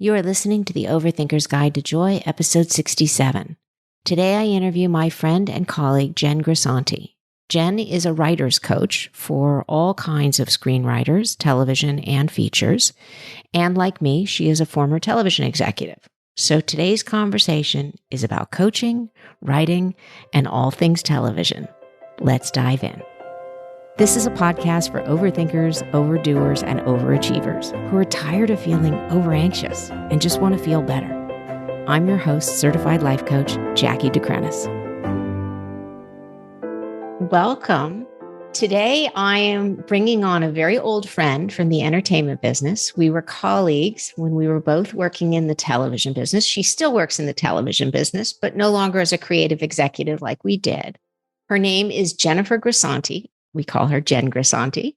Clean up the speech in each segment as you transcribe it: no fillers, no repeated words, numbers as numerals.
You are listening to the Overthinker's Guide to Joy, episode 67. Today I interview my friend and colleague, Jen Grisanti. Jen is a writer's coach for all kinds of screenwriters, television, and features. And like me, she is a former television executive. So today's conversation is about coaching, writing, and all things television. Let's dive in. This is a podcast for overthinkers, overdoers, and overachievers who are tired of feeling overanxious and just want to feel better. I'm your host, certified life coach, Jackie DeCrenis. Welcome. Today, I am bringing on a very old friend from the entertainment business. We were colleagues when we were both working in the television business. She still works in the television business, but no longer as a creative executive like we did. Her name is Jennifer Grisanti. We call her Jen Grisanti.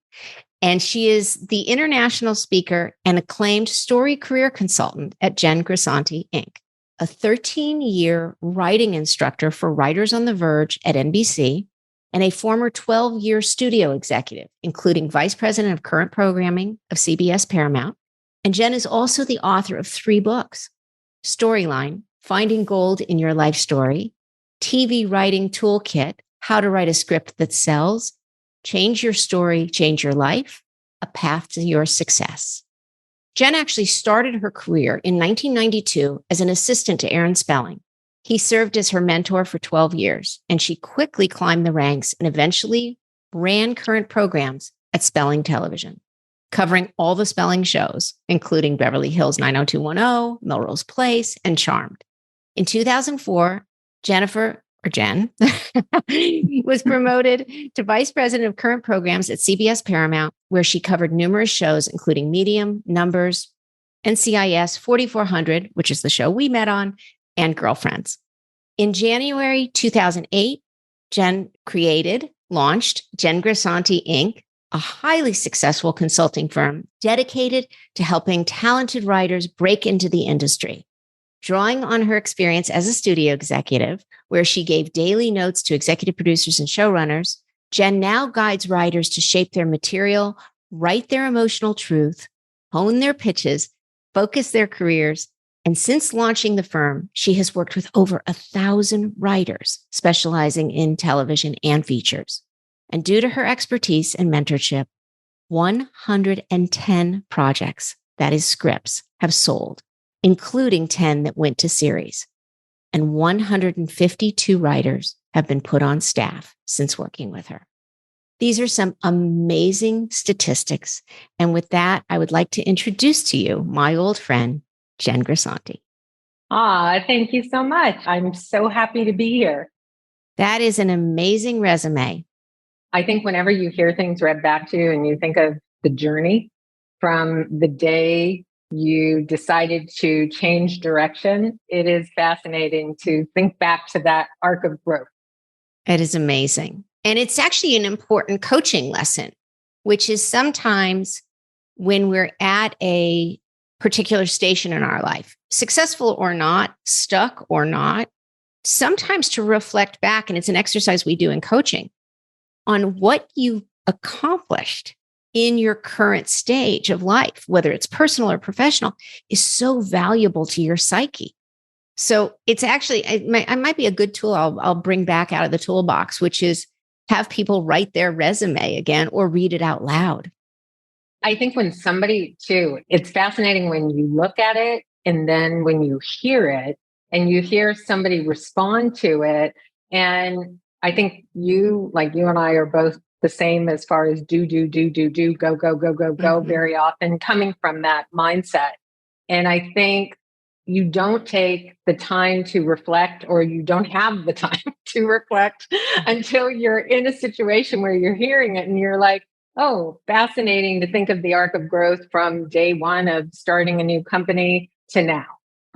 And she is the international speaker and acclaimed story career consultant at Jen Grisanti, Inc., a 13-year writing instructor for writers on the Verge at NBC, and a former 12-year studio executive, including vice president of current programming of CBS Paramount. And Jen is also the author of 3 books: Storyline, Finding Gold in Your Life Story, TV Writing Toolkit, How to Write a Script That Sells, Change Your Story, Change Your Life, A Path to Your Success. Jen actually started her career in 1992 as an assistant to Aaron Spelling. He served as her mentor for 12 years, and she quickly climbed the ranks and eventually ran current programs at Spelling Television, covering all the Spelling shows, including Beverly Hills 90210, Melrose Place, and Charmed. In 2004, Jen was promoted to vice president of current programs at CBS Paramount, where she covered numerous shows, including Medium, Numbers, NCIS 4400, which is the show we met on, and Girlfriends. In January 2008, Jen launched Jen Grisanti, Inc., a highly successful consulting firm dedicated to helping talented writers break into the industry. Drawing on her experience as a studio executive, where she gave daily notes to executive producers and showrunners, Jen now guides writers to shape their material, write their emotional truth, hone their pitches, focus their careers. And since launching the firm, she has worked with over 1,000 writers specializing in television and features. And due to her expertise and mentorship, 110 projects, that is scripts, have sold, including 10 that went to series. And 152 writers have been put on staff since working with her. These are some amazing statistics. And with that, I would like to introduce to you my old friend, Jen Grisanti. Thank you so much. I'm so happy to be here. That is an amazing resume. I think whenever you hear things read back to you and you think of the journey from the day you decided to change direction, it is fascinating to think back to that arc of growth. It is amazing. And it's actually an important coaching lesson, which is sometimes when we're at a particular station in our life, successful or not, stuck or not, sometimes to reflect back, and it's an exercise we do in coaching, on what you accomplished in your current stage of life, whether it's personal or professional, is so valuable to your psyche. So it's actually, it might be a good tool I'll bring back out of the toolbox, which is have people write their resume again or read it out loud. I think when somebody too, it's fascinating when you look at it and then when you hear it and you hear somebody respond to it. And I think you and I are both the same as far as do, go, Mm-hmm. very often coming from that mindset. And I think you don't take the time to reflect, or you don't have the time to reflect until you're in a situation where you're hearing it and you're like, oh, fascinating to think of the arc of growth from day one of starting a new company to now.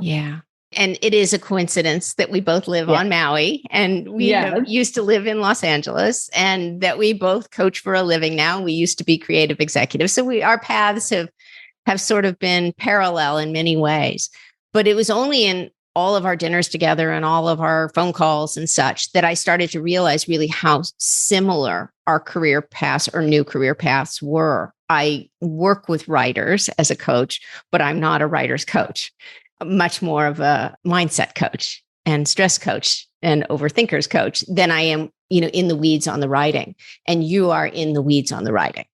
Yeah. And it is a coincidence that we both live on Maui and we used to live in Los Angeles, and that we both coach for a living now. We used to be creative executives. So our paths have sort of been parallel in many ways. But it was only in all of our dinners together and all of our phone calls and such that I started to realize really how similar our career paths or new career paths were. I work with writers as a coach, but I'm not a writer's coach, much more of a mindset coach and stress coach and overthinkers coach than I am, in the weeds on the writing. And you are in the weeds on the writing.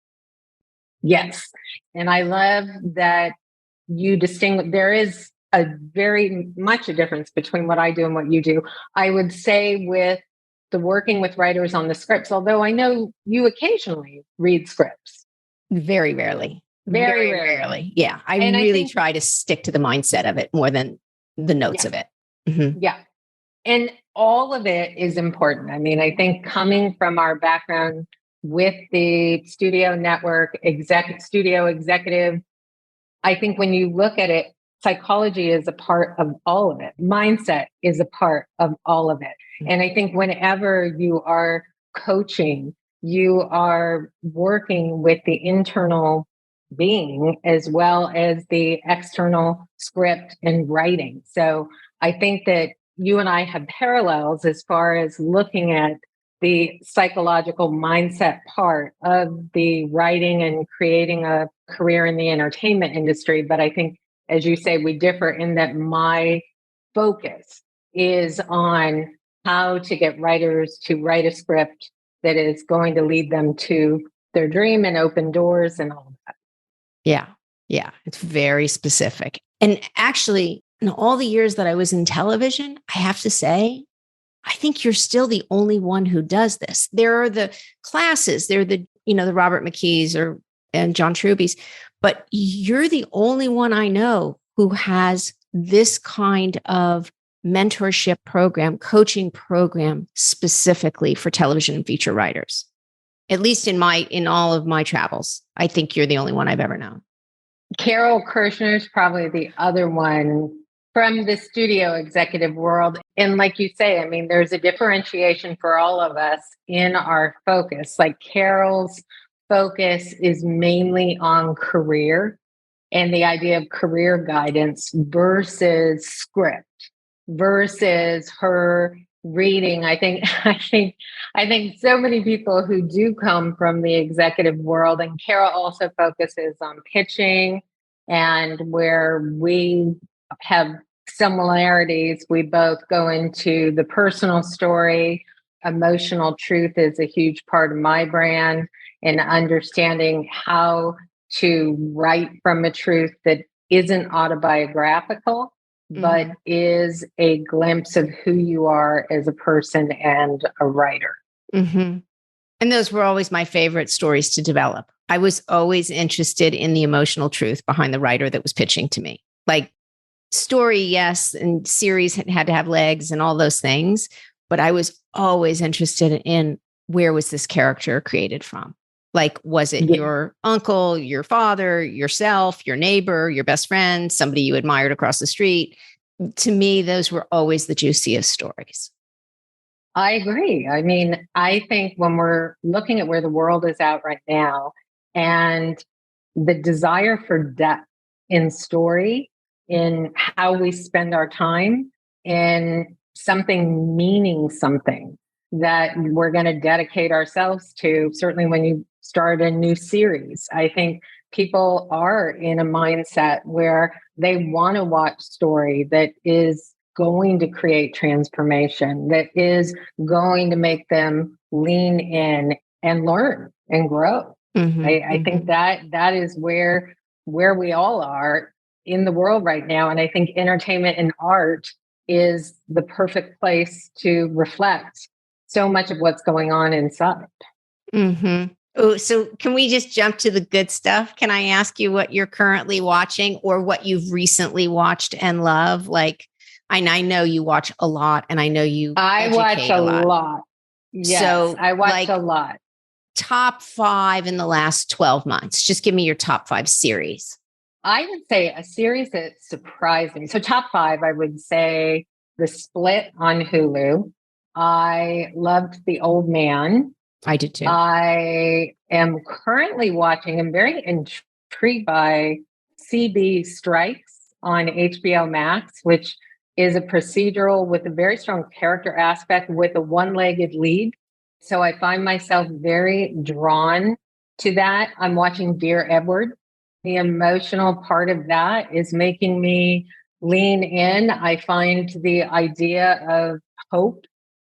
Yes. And I love that you distinguish. There is a very much a difference between what I do and what you do. I would say with the working with writers on the scripts, although I know you occasionally read scripts. Very rarely. Very rarely. Yeah. I And really try to stick to the mindset of it more than the notes of it. Mm-hmm. Yeah. And all of it is important. I mean, I think coming from our background with the studio network, studio executive, I think when you look at it, psychology is a part of all of it. Mindset is a part of all of it. And I think whenever you are coaching, you are working with the internal being as well as the external script and writing. So I think that you and I have parallels as far as looking at the psychological mindset part of the writing and creating a career in the entertainment industry. But I think, as you say, we differ in that my focus is on how to get writers to write a script that is going to lead them to their dream and open doors and all of that. Yeah. Yeah. It's very specific. And actually, in all the years that I was in television, I have to say, I think you're still the only one who does this. There are the classes, they're the Robert McKees and John Truby's, but you're the only one I know who has this kind of mentorship program, coaching program specifically for television and feature writers. At least in all of my travels, I think you're the only one I've ever known. Carol Kirshner is probably the other one from the studio executive world. And like you say, I mean, there's a differentiation for all of us in our focus. Like Carol's focus is mainly on career and the idea of career guidance versus script versus her reading. I think so many people who do come from the executive world, and Carol also focuses on pitching, and where we have similarities, we both go into the personal story. Emotional truth is a huge part of my brand, and understanding how to write from a truth that isn't autobiographical, but is a glimpse of who you are as a person and a writer. Mm-hmm. And those were always my favorite stories to develop. I was always interested in the emotional truth behind the writer that was pitching to me. Like story, yes, and series had to have legs and all those things, but I was always interested in where was this character created from? Like, was it your uncle, your father, yourself, your neighbor, your best friend, somebody you admired across the street? To me, those were always the juiciest stories. I agree. I mean, I think when we're looking at where the world is at right now and the desire for depth in story, in how we spend our time, in something meaning something that we're going to dedicate ourselves to, certainly when you start a new series, I think people are in a mindset where they want to watch story that is going to create transformation, that is going to make them lean in and learn and grow. I think that is where we all are in the world right now. And I think entertainment and art is the perfect place to reflect so much of what's going on inside. Oh, so can we just jump to the good stuff? Can I ask you what you're currently watching or what you've recently watched and love? Like, I know you watch a lot, and I know I watch a lot. Yes, so, I watch a lot. Top 5 in the last 12 months. Just give me your top 5 series. I would say a series that surprised me. So top 5, I would say The Split on Hulu. I loved The Old Man. I did too. I am currently watching, I'm very intrigued by CB Strikes on HBO Max, which is a procedural with a very strong character aspect with a one-legged lead. So I find myself very drawn To that, I'm watching Dear Edward. The emotional part of that is making me lean in. I find the idea of hope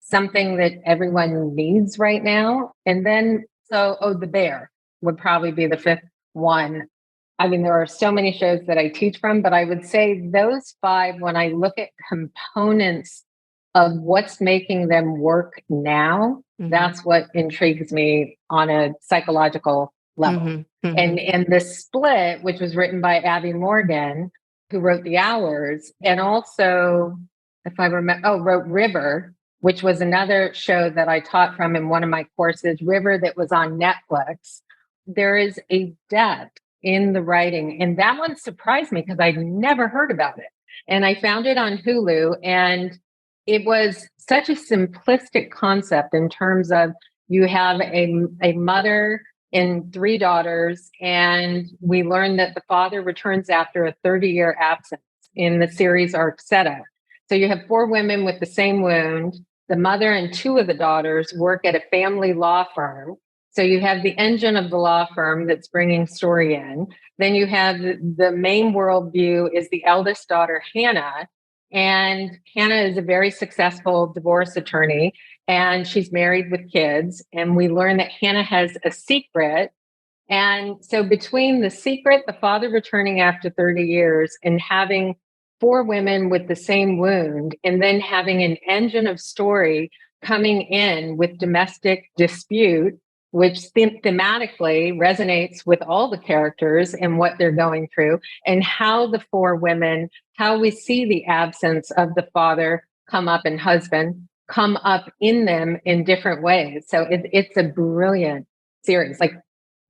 something that everyone needs right now. And then, The Bear would probably be the fifth one. I mean, there are so many shows that I teach from, but I would say those five, when I look at components of what's making them work now, that's what intrigues me on a psychological level. And the Split, which was written by Abby Morgan, who wrote The Hours, and also, if I remember, wrote River, which was another show that I taught from in one of my courses, River, that was on Netflix. There is a depth in the writing. And that one surprised me because I'd never heard about it. And I found it on Hulu, and it was such a simplistic concept in terms of you have a mother and three daughters, and we learn that the father returns after a 30-year absence in the series arc setup. So you have four women with the same wound. The mother and two of the daughters work at a family law firm. So you have the engine of the law firm that's bringing story in. Then you have the main worldview is the eldest daughter, Hannah. And Hannah is a very successful divorce attorney, and she's married with kids. And we learn that Hannah has a secret. And so between the secret, the father returning after 30 years, and having four women with the same wound, and then having an engine of story coming in with domestic dispute, which thematically resonates with all the characters and what they're going through, and how the four women, how we see the absence of the father come up and husband come up in them in different ways. So it's a brilliant series. Like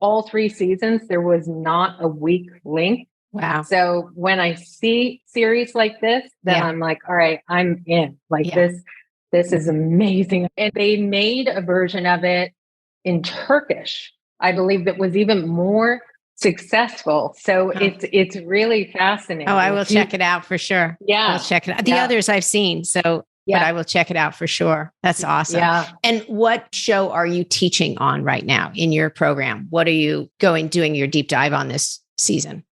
all three seasons, there was not a weak link. Wow. So when I see series like this, then I'm like, all right, I'm in. Like this is amazing. And they made a version of it in Turkish, I believe, that was even more successful. So it's really fascinating. Oh, I will check it out for sure. Yeah. I'll check it out. The others I've seen. So, but I will check it out for sure. That's awesome. Yeah. And what show are you teaching on right now in your program? What are you doing your deep dive on this season?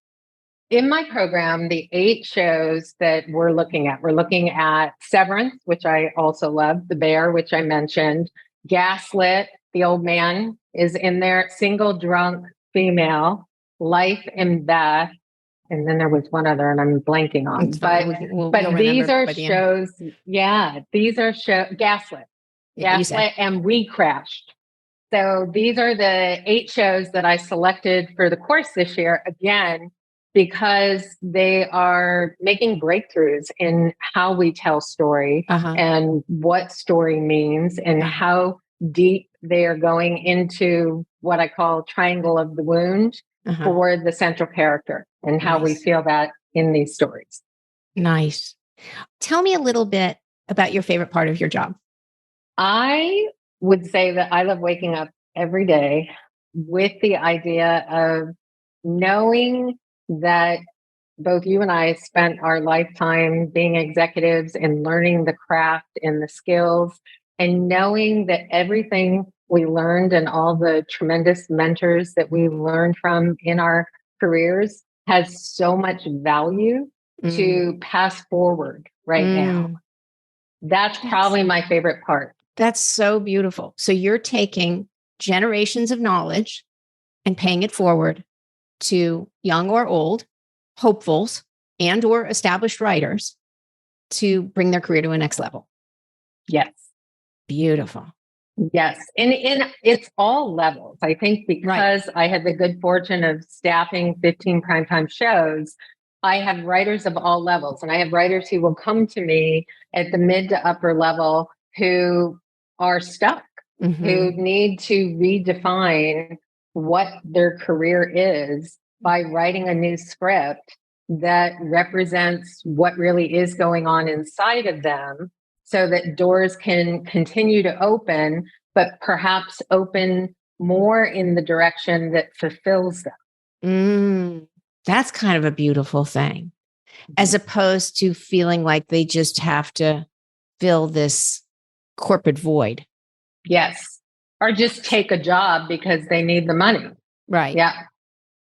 In my program, the 8 shows that we're looking at Severance, which I also love, The Bear, which I mentioned, Gaslit, The Old Man is in there, Single Drunk Female, Life and Beth, and then there was one other, and I'm blanking on. But these are shows. Yeah, these are Gaslit, and We Crashed. So these are the 8 shows that I selected for the course this year. Again, because they are making breakthroughs in how we tell story and what story means and how deep they are going into what I call triangle of the wound for the central character and how we feel that in these stories. Nice. Tell me a little bit about your favorite part of your job. I would say that I love waking up every day with the idea of knowing that both you and I spent our lifetime being executives and learning the craft and the skills, and knowing that everything we learned and all the tremendous mentors that we learned from in our careers has so much value to pass forward right now. That's probably my favorite part. That's so beautiful. So you're taking generations of knowledge and paying it forward to young or old hopefuls and or established writers to bring their career to a next level. Yes. Beautiful. Yes. And it's all levels. I think because I had the good fortune of staffing 15 primetime shows, I have writers of all levels. And I have writers who will come to me at the mid to upper level who are stuck, who need to redefine what their career is by writing a new script that represents what really is going on inside of them, so that doors can continue to open, but perhaps open more in the direction that fulfills them. That's kind of a beautiful thing, as opposed to feeling like they just have to fill this corporate void. Yes. Or just take a job because they need the money. Right. Yeah.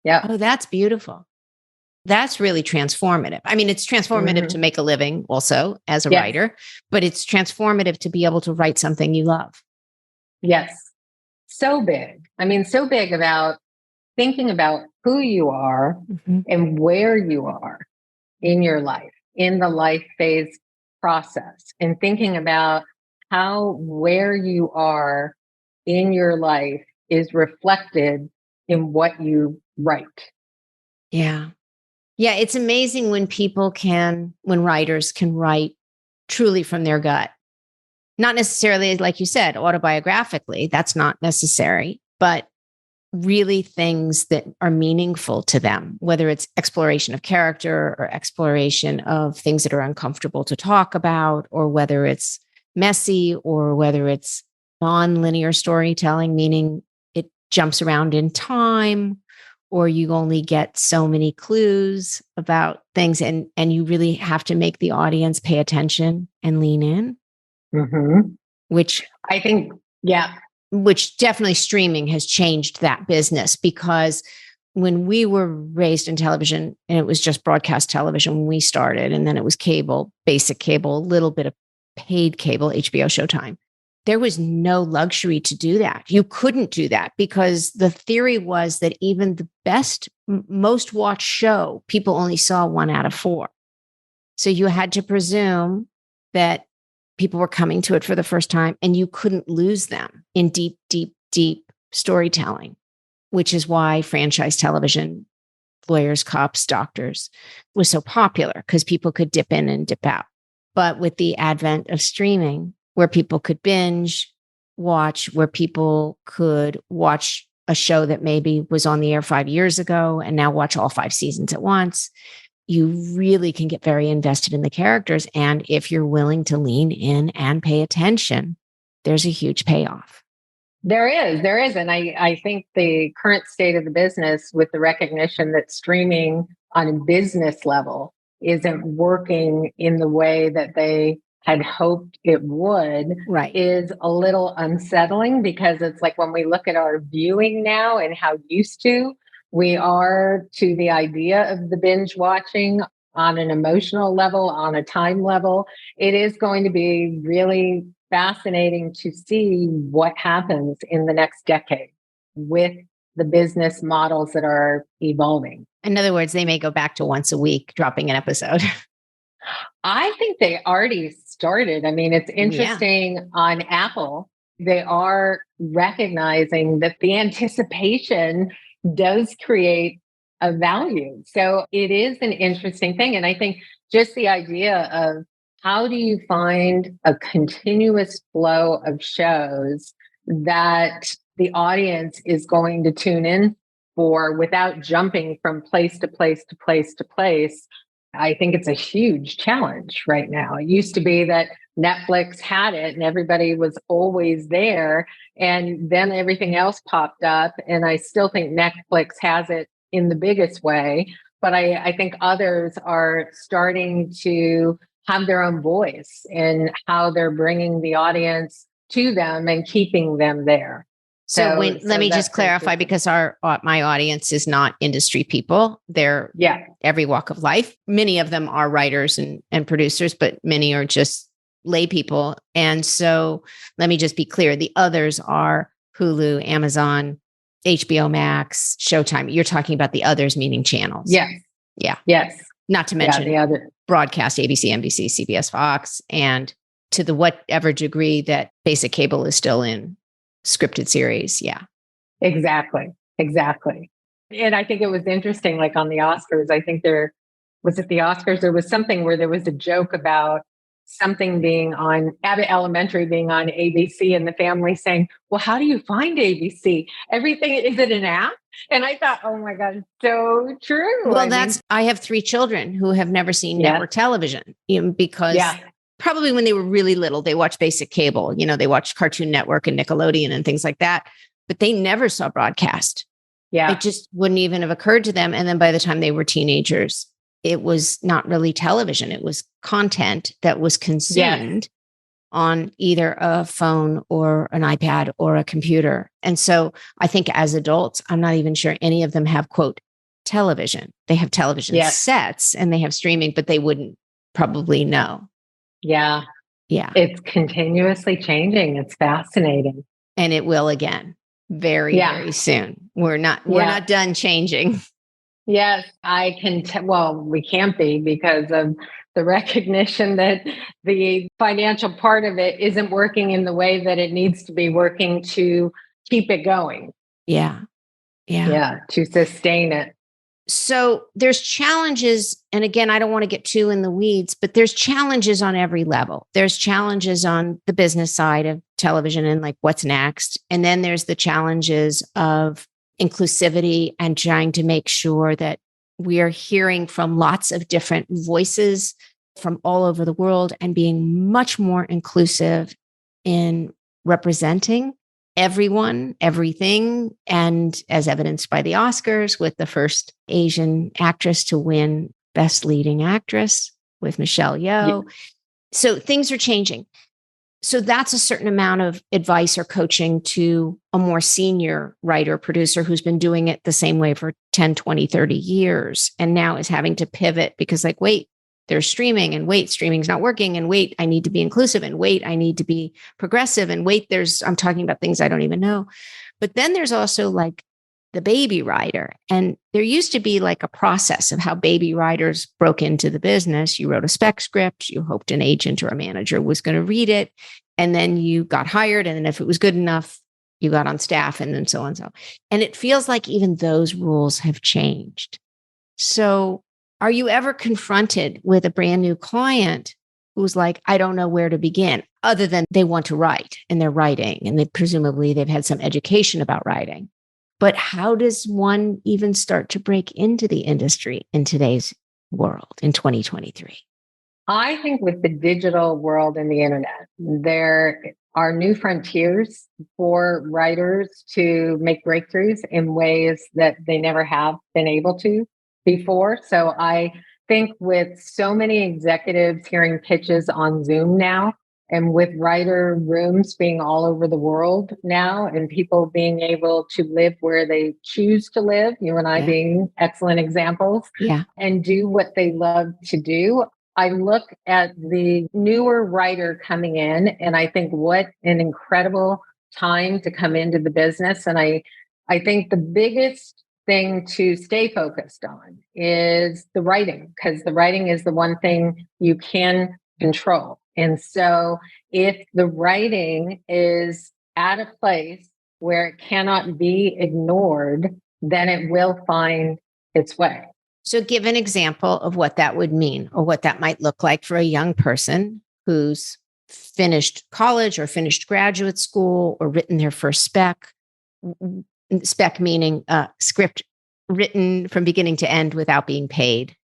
Yeah. Oh, that's beautiful. That's really transformative. I mean, it's transformative to make a living also as a Yes. writer, but it's transformative to be able to write something you love. Yes. So big. I mean, so big about thinking about who you are and where you are in your life, in the life phase process, and thinking about how where you are in your life is reflected in what you write. Yeah. Yeah. It's amazing when when writers can write truly from their gut. Not necessarily, like you said, autobiographically, that's not necessary, but really things that are meaningful to them, whether it's exploration of character or exploration of things that are uncomfortable to talk about, or whether it's messy, or whether it's non-linear storytelling, meaning it jumps around in time, or you only get so many clues about things, and you really have to make the audience pay attention and lean in, which I think, yeah. Which definitely streaming has changed that business, because when we were raised in television and it was just broadcast television when we started, and then it was cable, basic cable, a little bit of paid cable, HBO, Showtime, there was no luxury to do that. You couldn't do that because the theory was that even the best, most watched show, people only saw 1 out of 4. So you had to presume that people were coming to it for the first time, and you couldn't lose them in deep, deep, deep storytelling, which is why franchise television, lawyers, cops, doctors, was so popular, because people could dip in and dip out. But with the advent of streaming, where people could binge watch, where people could watch a show that maybe was on the air 5 years ago and now watch all 5 seasons at once, you really can get very invested in the characters. And if you're willing to lean in and pay attention, there's a huge payoff. There is. And I think the current state of the business, with the recognition that streaming on a business level isn't working in the way that they had hoped it would, right, is a little unsettling, because it's like when we look at our viewing now and how used to we are to the idea of the binge watching on an emotional level, on a time level, it is going to be really fascinating to see what happens in the next decade with the business models that are evolving. In other words, they may go back to once a week dropping an episode. I think they already started. I mean, it's interesting on Apple, they are recognizing that the anticipation does create a value. So it is an interesting thing. And I think just the idea of how do you find a continuous flow of shows that the audience is going to tune in for without jumping from place to place to place to place, I think it's a huge challenge right now. It used to be that Netflix had it and everybody was always there, and then everything else popped up. And I still think Netflix has it in the biggest way, but I think others are starting to have their own voice in how they're bringing the audience to them and keeping them there. So let me just clarify, because my audience is not industry people. They're every walk of life. Many of them are writers and producers, but many are just lay people. And so let me just be clear. The others are Hulu, Amazon, HBO Max, Showtime. You're talking about the others, meaning channels. Yes. Yeah. Yes. Not to mention the other broadcast, ABC, NBC, CBS, Fox, and to the whatever degree that basic cable is still in scripted series. Yeah. Exactly. And I think it was interesting, like on the Oscars, I think there was something where there was a joke about something being on Abbott Elementary being on ABC, and the family saying, well, how do you find ABC? Everything, is it an app? And I thought, oh my God, so true. Well, I have 3 children who have never seen network television, because probably when they were really little, they watched basic cable, they watched Cartoon Network and Nickelodeon and things like that, but they never saw broadcast. Yeah. It just wouldn't even have occurred to them. And then by the time they were teenagers, it was not really television. It was content that was consumed on either a phone or an iPad or a computer. And so I think as adults, I'm not even sure any of them have, quote, television. They have television sets and they have streaming, but they wouldn't probably know. Yeah. Yeah. It's continuously changing. It's fascinating. And it will again very soon. We're not done changing. Yes, I can. Well, we can't be because of the recognition that the financial part of it isn't working in the way that it needs to be working to keep it going. Yeah. Yeah. To sustain it. So there's challenges. And again, I don't want to get too in the weeds, but there's challenges on every level. There's challenges on the business side of television and like what's next. And then there's the challenges of inclusivity and trying to make sure that we are hearing from lots of different voices from all over the world and being much more inclusive in representing everyone, everything, and as evidenced by the Oscars with the first Asian actress to win Best Leading Actress with Michelle Yeoh. Yeah. So things are changing. So that's a certain amount of advice or coaching to a more senior writer, producer who's been doing it the same way for 10, 20, 30 years and now is having to pivot because like, wait, there's streaming and wait, streaming's not working and wait, I need to be inclusive and wait, I need to be progressive and wait, I'm talking about things I don't even know. But then there's also like the baby writer. And there used to be like a process of how baby writers broke into the business. You wrote a spec script, you hoped an agent or a manager was going to read it. And then you got hired. And then if it was good enough, you got on staff and then so on. So, and it feels like even those rules have changed. So are you ever confronted with a brand new client who's like, I don't know where to begin, other than they want to write and they're writing and they've had some education about writing. But how does one even start to break into the industry in today's world in 2023? I think with the digital world and the internet, there are new frontiers for writers to make breakthroughs in ways that they never have been able to before. So I think with so many executives hearing pitches on Zoom now, and with writer rooms being all over the world now, and people being able to live where they choose to live, you and I being excellent examples, and do what they love to do. I look at the newer writer coming in, and I think what an incredible time to come into the business. And I think the biggest thing to stay focused on is the writing, because the writing is the one thing you can control. And so if the writing is at a place where it cannot be ignored, then it will find its way. So give an example of what that would mean or what that might look like for a young person who's finished college or finished graduate school or written their first spec meaning script written from beginning to end without being paid.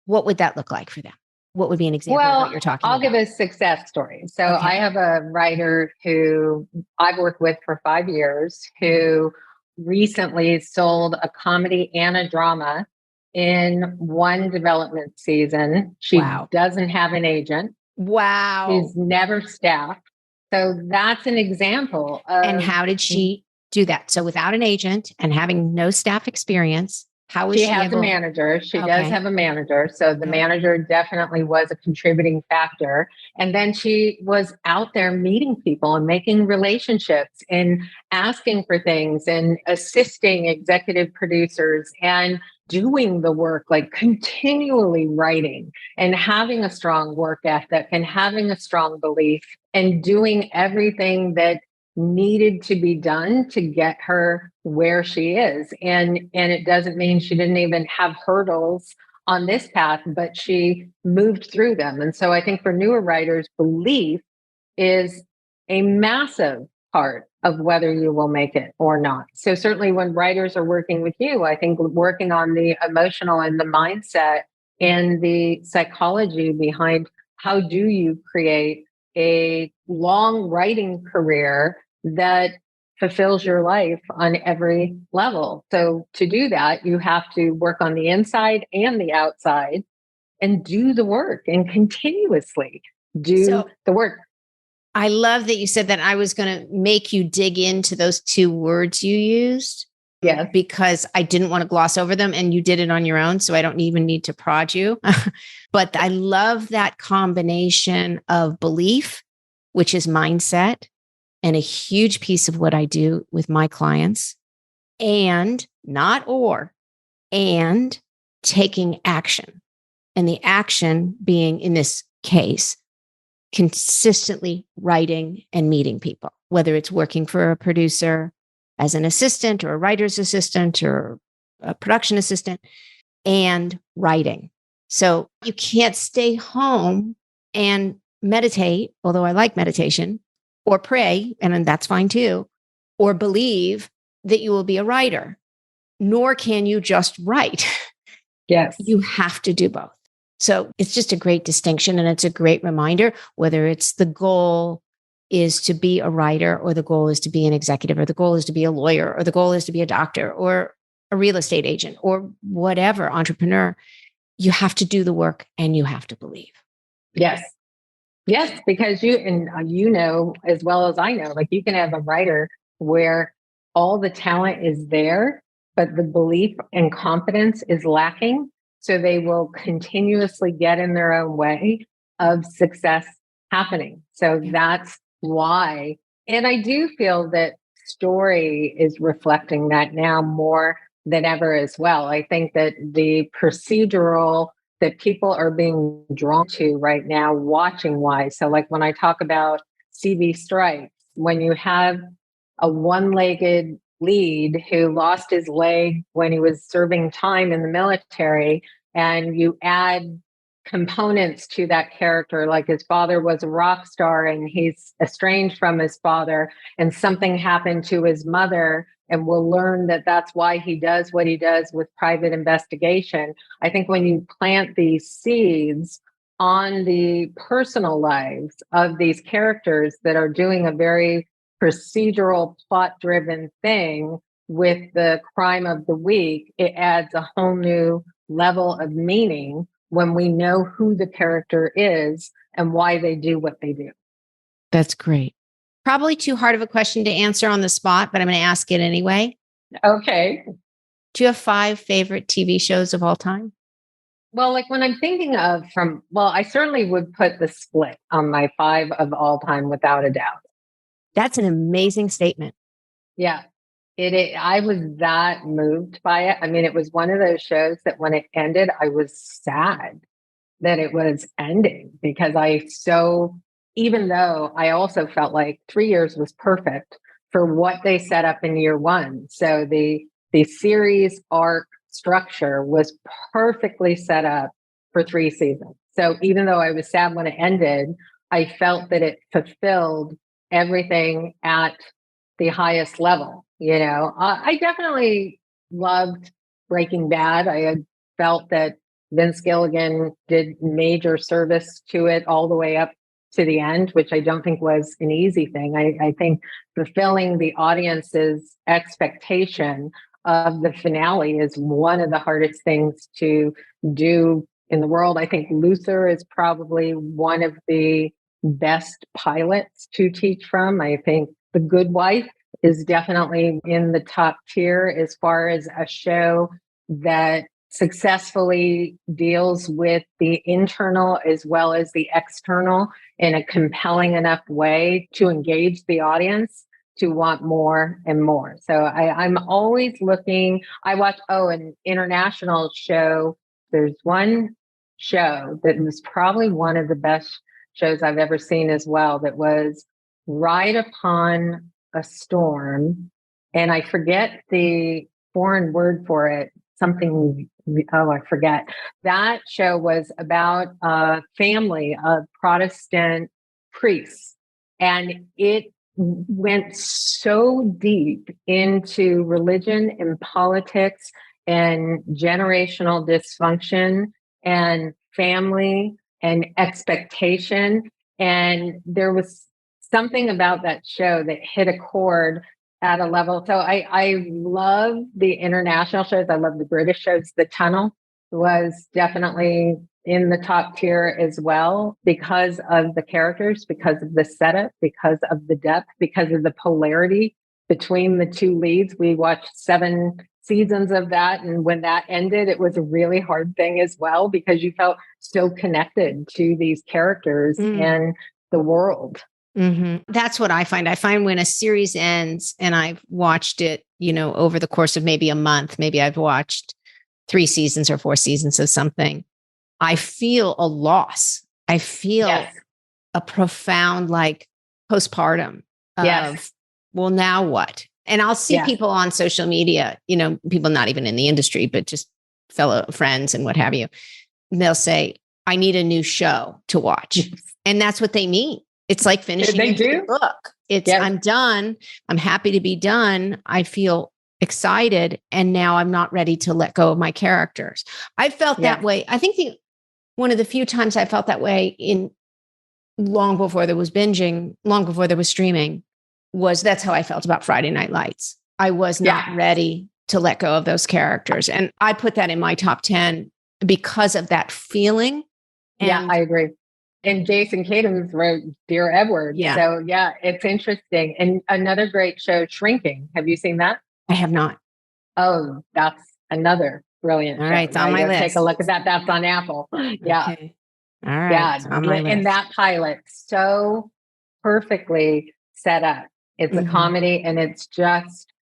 What would that look like for them? What would be an example of what you're talking about? I'll give a success story. So I have a writer who I've worked with for 5 years who recently sold a comedy and a drama in one development season. She doesn't have an agent. Wow. She's never staffed. So that's an example of... And how did she do that? So without an agent and having no staff experience, how is she has able... a manager. She does have a manager. So the manager definitely was a contributing factor. And then she was out there meeting people and making relationships and asking for things and assisting executive producers and doing the work, like continually writing and having a strong work ethic and having a strong belief and doing everything that needed to be done to get her where she is. And it doesn't mean she didn't even have hurdles on this path, but she moved through them. And so I think for newer writers, belief is a massive part of whether you will make it or not. So certainly when writers are working with you, I think working on the emotional and the mindset and the psychology behind how do you create a long writing career that fulfills your life on every level. So to do that, you have to work on the inside and the outside and do the work and continuously do the work. I love that you said that. I was going to make you dig into those two words you used. Yes. Because I didn't want to gloss over them, and you did it on your own. So I don't even need to prod you. But I love that combination of belief, which is mindset, and a huge piece of what I do with my clients, and and taking action. And the action being, in this case, consistently writing and meeting people, whether it's working for a producer as an assistant or a writer's assistant or a production assistant, and writing. So you can't stay home and meditate, although I like meditation, or pray, and that's fine too, or believe that you will be a writer, nor can you just write. Yes. You have to do both. So it's just a great distinction, and it's a great reminder, whether it's the goal is to be a writer, or the goal is to be an executive, or the goal is to be a lawyer, or the goal is to be a doctor, or a real estate agent, or whatever, entrepreneur. You have to do the work, and you have to believe. Yes. Yes, because you know as well as I know, like you can have a writer where all the talent is there, but the belief and confidence is lacking. So they will continuously get in their own way of success happening. So that's why. And I do feel that story is reflecting that now more than ever as well. I think that the procedural that people are being drawn to right now, watching wise. So, like when I talk about CV strikes, when you have a one-legged lead who lost his leg when he was serving time in the military, and you add components to that character, like his father was a rock star and he's estranged from his father, and something happened to his mother, and we'll learn that that's why he does what he does with private investigation. I think when you plant these seeds on the personal lives of these characters that are doing a very procedural, plot-driven thing with the crime of the week, it adds a whole new level of meaning when we know who the character is and why they do what they do. That's great. Probably too hard of a question to answer on the spot, but I'm going to ask it anyway. Okay. Do you have 5 favorite TV shows of all time? Well, like when I'm thinking of I certainly would put The Split on my 5 of all time without a doubt. That's an amazing statement. Yeah. I was that moved by it. I mean, it was one of those shows that when it ended, I was sad that it was ending, because even though I also felt like 3 years was perfect for what they set up in year 1. So the series arc structure was perfectly set up for 3 seasons. So even though I was sad when it ended, I felt that it fulfilled everything at the highest level. I definitely loved Breaking Bad. I had felt that Vince Gilligan did major service to it all the way up to the end, which I don't think was an easy thing. I think fulfilling the audience's expectation of the finale is one of the hardest things to do in the world. I think Luther is probably one of the best pilots to teach from. I think The Good Wife is definitely in the top tier as far as a show that successfully deals with the internal as well as the external in a compelling enough way to engage the audience to want more and more. So I'm always looking. I watch, an international show. There's one show that was probably one of the best shows I've ever seen as well, that was Ride Upon a Storm. And I forget the foreign word for it. I forget. That show was about a family of Protestant priests. And it went so deep into religion and politics and generational dysfunction and family and expectation. And there was something about that show that hit a chord at a level. So I love the international shows. I love the British shows. The Tunnel was definitely in the top tier as well because of the characters, because of the setup, because of the depth, because of the polarity between the two leads. We watched 7 seasons of that. And when that ended, it was a really hard thing as well, because you felt so connected to these characters and the world. That's what I find. I find when a series ends and I've watched it, over the course of maybe a month, maybe I've watched 3 seasons or 4 seasons of something, I feel a loss. I feel a profound postpartum of, well, now what? And I'll see people on social media, people not even in the industry, but just fellow friends and what have you. And they'll say, I need a new show to watch. And that's what they mean. It's like finishing a book. It's I'm done. I'm happy to be done. I feel excited. And now I'm not ready to let go of my characters. I felt that way. I think one of the few times I felt that way in long before there was binging, long before there was streaming, that's how I felt about Friday Night Lights. I was not ready to let go of those characters. And I put that in my top 10 because of that feeling. And I agree. And Jason Katims wrote Dear Edward. So it's interesting. And another great show, Shrinking. Have you seen that? I have not. Oh, that's another brilliant show. All right, it's on my list. Take a look at that. That's on Apple. Yeah. Okay. All right. It's on my list. And that pilot, so perfectly set up. It's a comedy, and it's just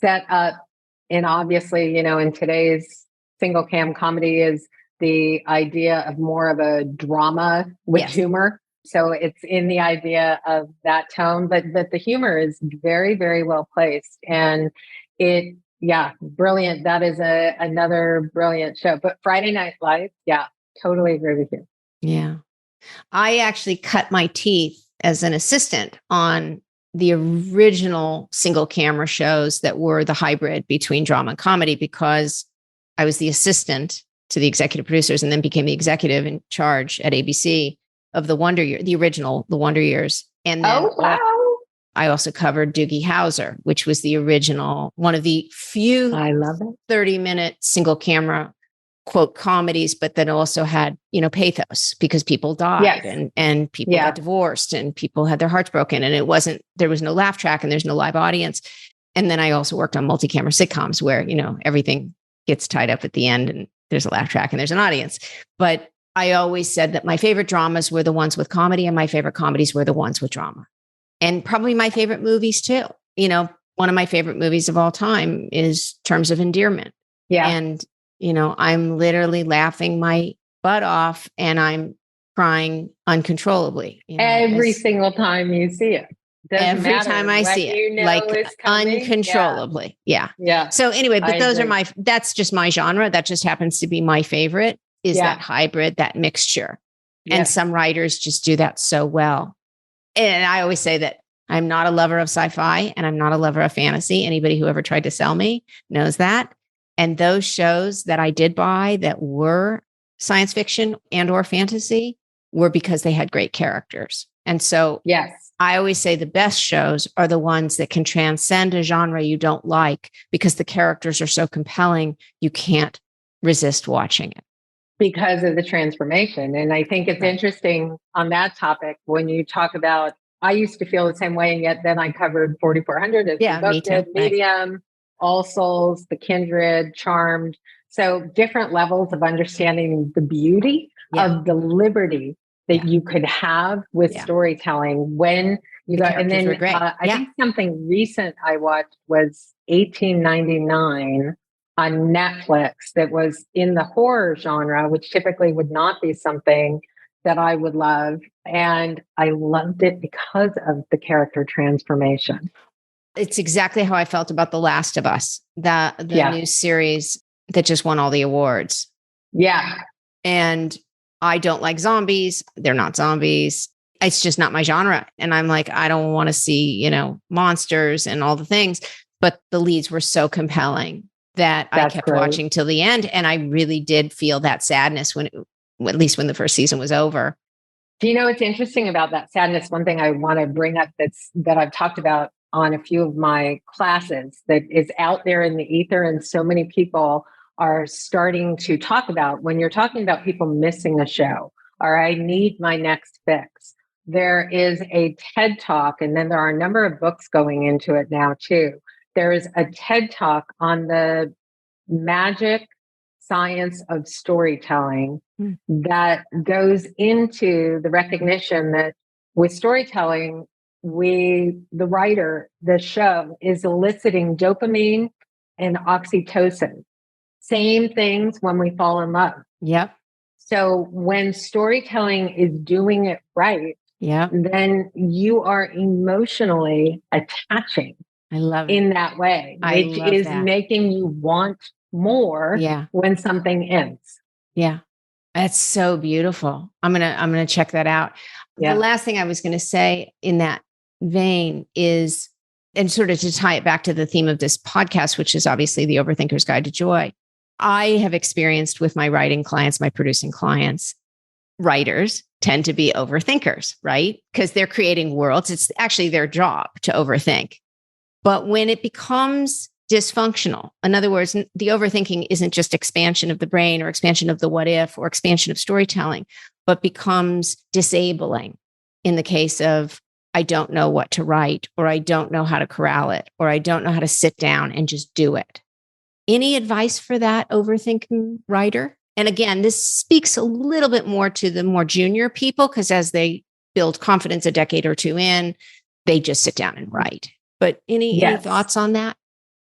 set up. And obviously, in today's single cam comedy is the idea of more of a drama with humor. So it's in the idea of that tone, but the humor is very, very well placed. And brilliant. That is another brilliant show. But Friday Night Lights, totally agree with you. Yeah. I actually cut my teeth as an assistant on the original single camera shows that were the hybrid between drama and comedy, because I was the assistant to the executive producers and then became the executive in charge at ABC of the Wonder Year, the original, the Wonder Years. And then I also covered Doogie Howser, which was the original, one of the few 30-minute single camera quote comedies, but then also had, pathos, because people died and people got divorced and people had their hearts broken, and there was no laugh track and there's no live audience. And then I also worked on multi-camera sitcoms where, everything gets tied up at the end and there's a laugh track and there's an audience. But I always said that my favorite dramas were the ones with comedy and my favorite comedies were the ones with drama. And probably my favorite movies too. One of my favorite movies of all time is Terms of Endearment. Yeah. And, I'm literally laughing my butt off and I'm crying uncontrollably. Every single time you see it. Every time I see it, uncontrollably. Yeah. So anyway, but that's just my genre. That just happens to be my favorite, is that hybrid, that mixture. And some writers just do that so well. And I always say that I'm not a lover of sci-fi and I'm not a lover of fantasy. Anybody who ever tried to sell me knows that. And those shows that I did buy that were science fiction and or fantasy were because they had great characters. And so I always say the best shows are the ones that can transcend a genre you don't like because the characters are so compelling, you can't resist watching it. Because of the transformation. And I think it's interesting on that topic when you talk about, I used to feel the same way, and yet then I covered 4400 as the book did, Medium, All Souls, The Kindred, Charmed. So different levels of understanding the beauty of the liberty that you could have with storytelling when you got, and then I think something recent I watched was 1899 on Netflix that was in the horror genre, which typically would not be something that I would love. And I loved it because of the character transformation. It's exactly how I felt about The Last of Us, the new series that just won all the awards. Yeah. And I don't like zombies. They're not zombies. It's just not my genre. And I'm like, I don't want to see, monsters and all the things. But the leads were so compelling that I kept watching till the end. And I really did feel that sadness at least when the first season was over. Do you know what's interesting about that sadness? One thing I want to bring up that I've talked about on a few of my classes that is out there in the ether, and so many people are starting to talk about when you're talking about people missing a show or I need my next fix. There is a TED Talk, and then there are a number of books going into it now too. There is a TED Talk on the magic science of storytelling that goes into the recognition that with storytelling, the writer, the show is eliciting dopamine and oxytocin. Same things when we fall in love. Yep. So when storytelling is doing it right, then you are emotionally attaching. I love it. In that way, which is making you want more when something ends. Yeah. That's so beautiful. I'm gonna check that out. Yeah. The last thing I was gonna say in that vein is, and sort of to tie it back to the theme of this podcast, which is obviously the Overthinker's Guide to Joy. I have experienced with my writing clients, my producing clients, writers tend to be overthinkers, right? Because they're creating worlds. It's actually their job to overthink. But when it becomes dysfunctional, in other words, the overthinking isn't just expansion of the brain or expansion of the what if or expansion of storytelling, but becomes disabling in the case of, I don't know what to write, or I don't know how to corral it, or I don't know how to sit down and just do it. Any advice for that overthinking writer? And again, this speaks a little bit more to the more junior people, because as they build confidence a decade or two in, they just sit down and write. But any thoughts on that?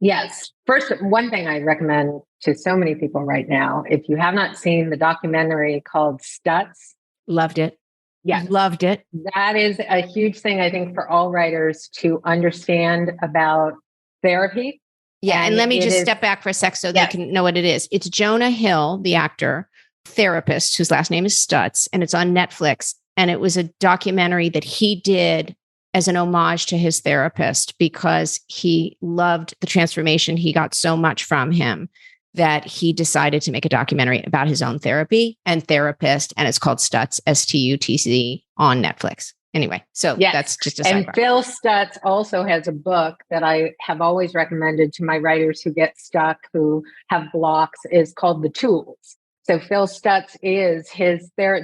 Yes. First, one thing I recommend to so many people right now, if you have not seen the documentary called Stutz. Loved it. Yeah. Loved it. That is a huge thing, I think, for all writers to understand about therapy. Yeah. And let me just step back for a sec so they can know what it is. It's Jonah Hill, the actor, therapist, whose last name is Stutz, and it's on Netflix. And it was a documentary that he did as an homage to his therapist, because he loved the transformation. He got so much from him that he decided to make a documentary about his own therapy and therapist. And it's called Stutz, Stutz, on Netflix. Anyway, so that's just a sidebar. And Phil Stutz also has a book that I have always recommended to my writers who get stuck, who have blocks, is called The Tools. So Phil Stutz is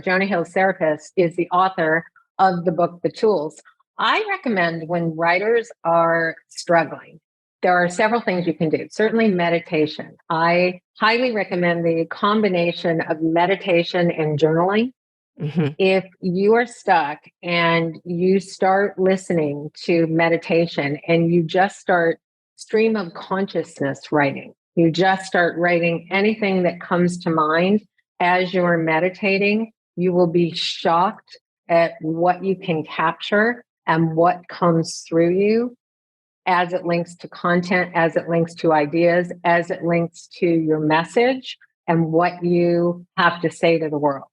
Jonah Hill's therapist, is the author of the book, The Tools. I recommend when writers are struggling, there are several things you can do. Certainly meditation. I highly recommend the combination of meditation and journaling. Mm-hmm. If you are stuck and you start listening to meditation and you just start stream of consciousness writing, you just start writing anything that comes to mind as you're meditating, you will be shocked at what you can capture and what comes through you as it links to content, as it links to ideas, as it links to your message and what you have to say to the world.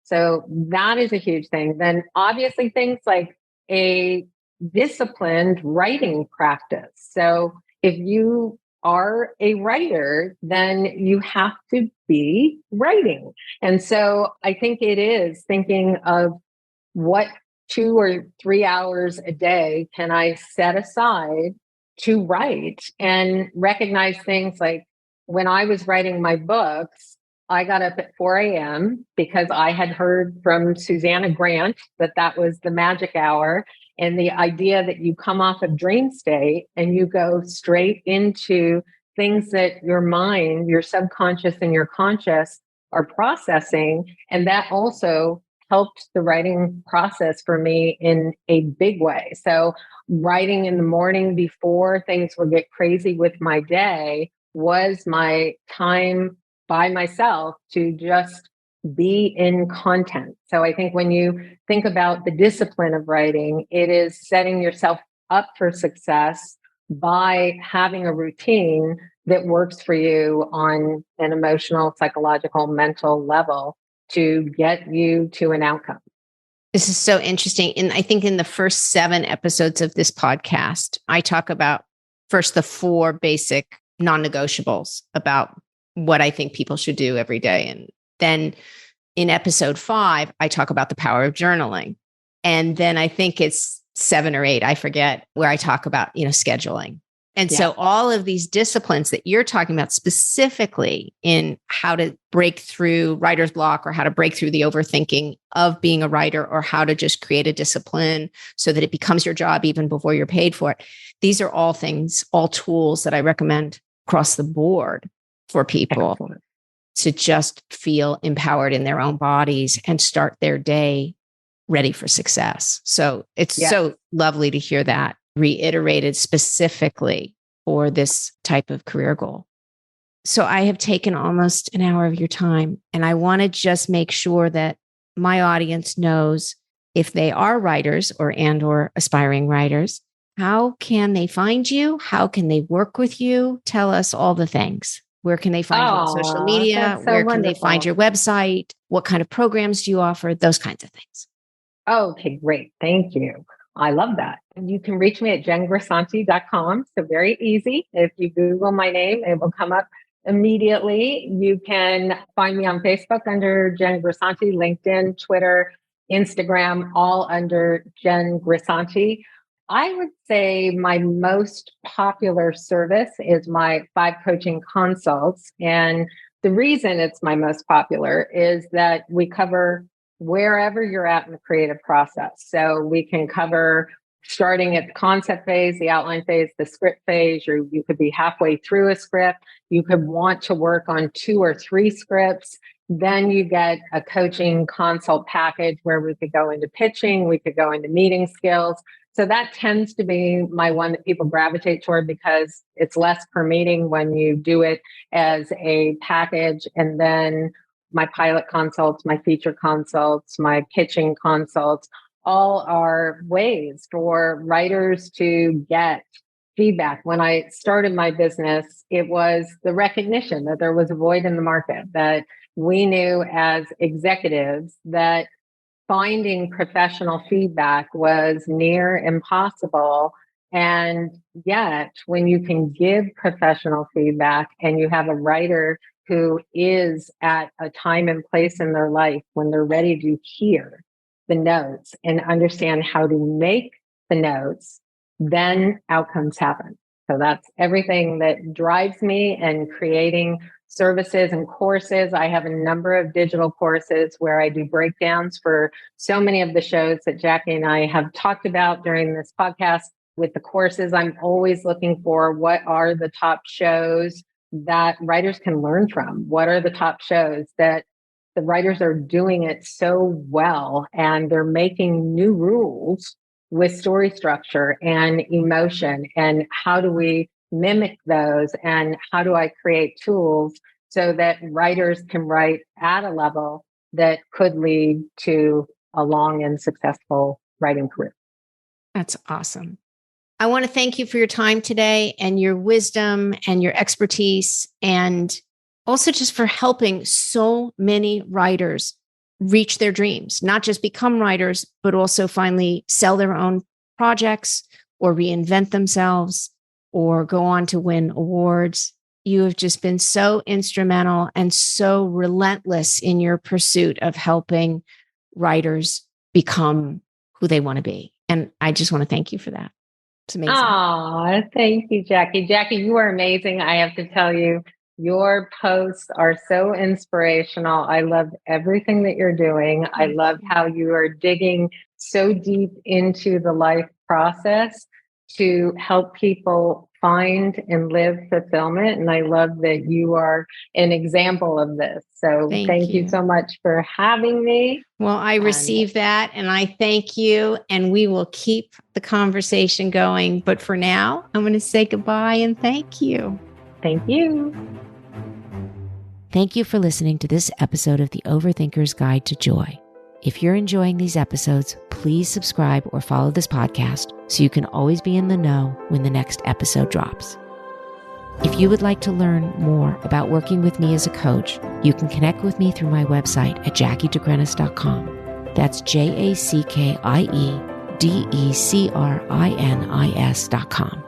So that is a huge thing. Then obviously things like a disciplined writing practice. So if you are a writer, then you have to be writing. And so I think it is thinking of what 2 or 3 hours a day can I set aside to write, and recognize things like when I was writing my books, I got up at 4 a.m. because I had heard from Susanna Grant that was the magic hour, and the idea that you come off of dream state and you go straight into things that your mind, your subconscious and your conscious are processing. And that also helped the writing process for me in a big way. So writing in the morning before things would get crazy with my day was my time by myself to just be in content. So I think when you think about the discipline of writing, it is setting yourself up for success by having a routine that works for you on an emotional, psychological, mental level to get you to an outcome. This is so interesting. And I think in the first 7 episodes of this podcast, I talk about first the 4 basic non-negotiables about what I think people should do every day. And then in episode 5, I talk about the power of journaling. And then I think it's 7 or 8, I forget, where I talk about, scheduling. And so all of these disciplines that you're talking about specifically in how to break through writer's block or how to break through the overthinking of being a writer or how to just create a discipline so that it becomes your job even before you're paid for it. These are all things, all tools that I recommend across the board for people to just feel empowered in their own bodies and start their day ready for success. So it's so lovely to hear that reiterated specifically for this type of career goal. So I have taken almost an hour of your time, and I want to just make sure that my audience knows if they are writers or aspiring writers, how can they find you? How can they work with you? Tell us all the things. Where can they find you on social media? Where can they find your website? What kind of programs do you offer? Those kinds of things. Okay, great. Thank you. I love that. And you can reach me at jengrisanti.com. So very easy. If you Google my name, it will come up immediately. You can find me on Facebook under Jen Grisanti, LinkedIn, Twitter, Instagram, all under Jen Grisanti. I would say my most popular service is my 5 coaching consults. And the reason it's my most popular is that we cover wherever you're at in the creative process. So we can cover starting at the concept phase, the outline phase, the script phase. You could be halfway through a script. You could want to work on 2 or 3 scripts. Then you get a coaching consult package where we could go into pitching, we could go into meeting skills. So that tends to be my one that people gravitate toward because it's less per meeting when you do it as a package. And then my pilot consults, my feature consults, my pitching consults, all are ways for writers to get feedback. When I started my business, it was the recognition that there was a void in the market, that we knew as executives that finding professional feedback was near impossible. And yet, when you can give professional feedback and you have a writer who is at a time and place in their life when they're ready to hear the notes and understand how to make the notes, then outcomes happen. So that's everything that drives me and creating services and courses. I have a number of digital courses where I do breakdowns for so many of the shows that Jackie and I have talked about during this podcast. With the courses, I'm always looking for what are the top shows that writers can learn from. What are the top shows that the writers are doing it so well and they're making new rules with story structure and emotion, and how do we mimic those, and how do I create tools so that writers can write at a level that could lead to a long and successful writing career. That's awesome. I want to thank you for your time today and your wisdom and your expertise, and also just for helping so many writers reach their dreams, not just become writers, but also finally sell their own projects or reinvent themselves or go on to win awards. You have just been so instrumental and so relentless in your pursuit of helping writers become who they want to be. And I just want to thank you for that. It's amazing. Oh, thank you, Jackie. Jackie, you are amazing. I have to tell you, your posts are so inspirational. I love everything that you're doing. I love how you are digging so deep into the life process to help people find and live fulfillment. And I love that you are an example of this. So thank you so much for having me. Well, I received that and I thank you, and we will keep the conversation going. But for now, I'm going to say goodbye and thank you. Thank you. Thank you for listening to this episode of the Overthinker's Guide to Joy. If you're enjoying these episodes, please subscribe or follow this podcast so you can always be in the know when the next episode drops. If you would like to learn more about working with me as a coach, you can connect with me through my website at jackiedegrenis.com. That's JACKIEDECRINIS.com.